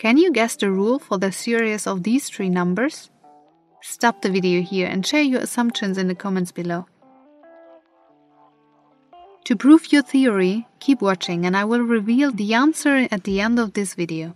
Can you guess the rule for the series of these 3 numbers? Stop the video here and share your assumptions in the comments below. To prove your theory, keep watching and I will reveal the answer at the end of this video.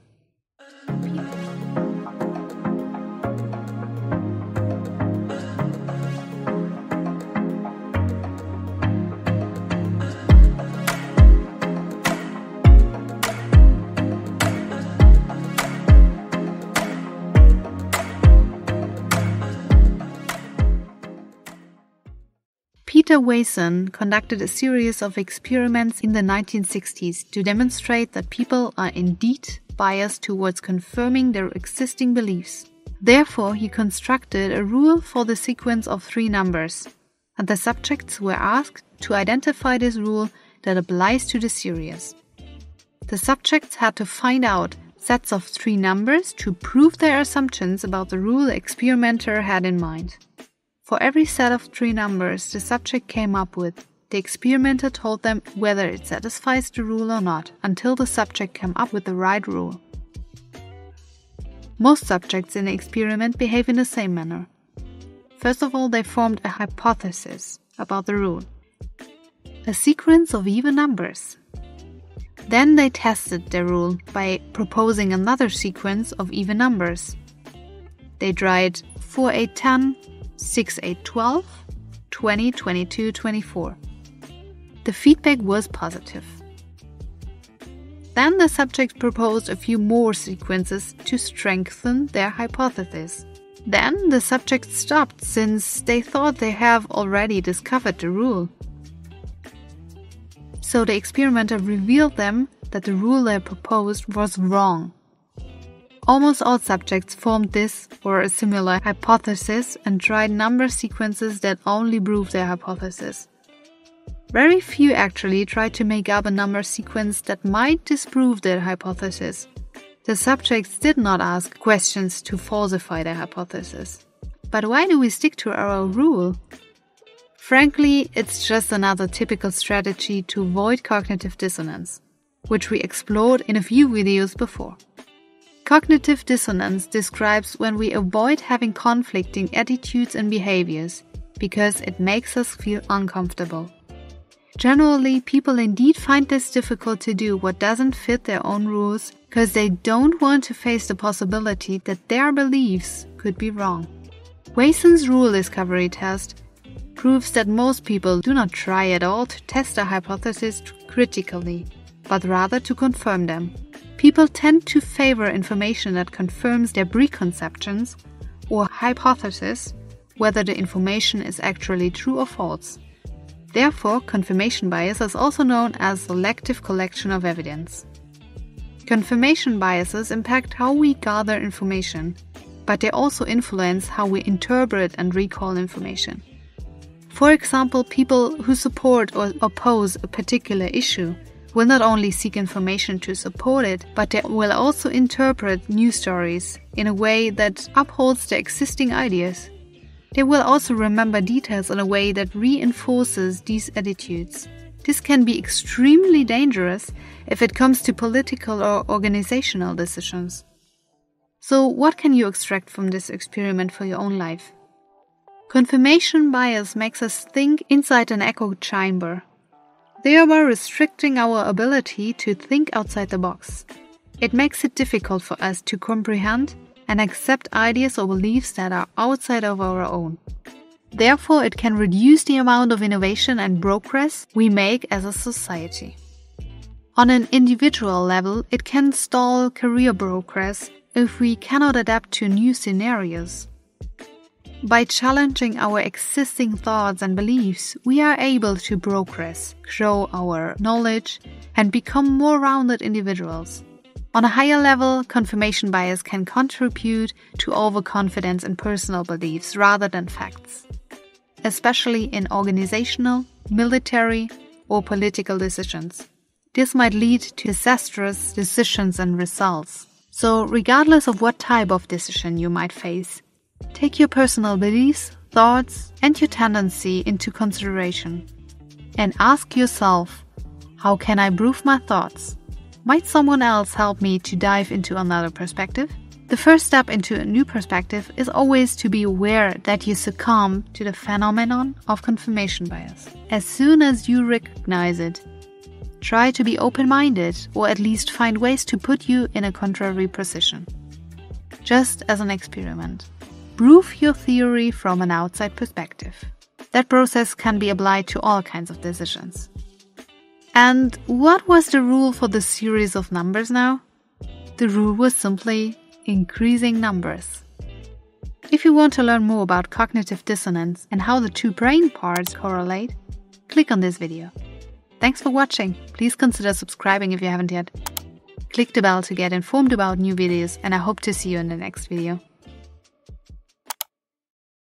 Widen conducted a series of experiments in the 1960s to demonstrate that people are indeed biased towards confirming their existing beliefs. Therefore, he constructed a rule for the sequence of 3 numbers, and the subjects were asked to identify this rule that applies to the series. The subjects had to find out sets of 3 numbers to prove their assumptions about the rule the experimenter had in mind. For every set of 3 numbers the subject came up with, the experimenter told them whether it satisfies the rule or not, until the subject came up with the right rule. Most subjects in the experiment behave in the same manner. First of all, they formed a hypothesis about the rule, a sequence of even numbers. Then they tested their rule by proposing another sequence of even numbers. They tried 4, 8, 10, 6, 8, 12, 20, 22, 24. The feedback was positive. Then the subject proposed a few more sequences to strengthen their hypothesis. Then the subject stopped since they thought they have already discovered the rule. So the experimenter revealed them that the rule they proposed was wrong. Almost all subjects formed this or a similar hypothesis and tried number sequences that only proved their hypothesis. Very few actually tried to make up a number sequence that might disprove their hypothesis. The subjects did not ask questions to falsify their hypothesis. But why do we stick to our rule? Frankly, it's just another typical strategy to avoid cognitive dissonance, which we explored in a few videos before. Cognitive dissonance describes when we avoid having conflicting attitudes and behaviors because it makes us feel uncomfortable. Generally, people indeed find this difficult to do what doesn't fit their own rules because they don't want to face the possibility that their beliefs could be wrong. Widen's rule discovery test proves that most people do not try at all to test a hypothesis critically, but rather to confirm them. People tend to favor information that confirms their preconceptions or hypothesis, whether the information is actually true or false. Therefore, confirmation bias is also known as selective collection of evidence. Confirmation biases impact how we gather information, but they also influence how we interpret and recall information. For example, people who support or oppose a particular issue will not only seek information to support it, but they will also interpret news stories in a way that upholds their existing ideas. They will also remember details in a way that reinforces these attitudes. This can be extremely dangerous if it comes to political or organizational decisions. So, what can you extract from this experiment for your own life? Confirmation bias makes us think inside an echo chamber, thereby restricting our ability to think outside the box. It makes it difficult for us to comprehend and accept ideas or beliefs that are outside of our own. Therefore, it can reduce the amount of innovation and progress we make as a society. On an individual level, it can stall career progress if we cannot adapt to new scenarios. By challenging our existing thoughts and beliefs, we are able to progress, grow our knowledge, and become more rounded individuals. On a higher level, confirmation bias can contribute to overconfidence in personal beliefs rather than facts, especially in organizational, military, or political decisions. This might lead to disastrous decisions and results. So, regardless of what type of decision you might face, take your personal beliefs, thoughts, and your tendency into consideration. And ask yourself, how can I prove my thoughts? Might someone else help me to dive into another perspective? The first step into a new perspective is always to be aware that you succumb to the phenomenon of confirmation bias. As soon as you recognize it, try to be open-minded, or at least find ways to put you in a contrary position. Just as an experiment, prove your theory from an outside perspective. That process can be applied to all kinds of decisions. And what was the rule for the series of numbers now? The rule was simply increasing numbers. If you want to learn more about cognitive dissonance and how the two brain parts correlate, click on this video. Thanks for watching. Please consider subscribing if you haven't yet. Click the bell to get informed about new videos, and I hope to see you in the next video.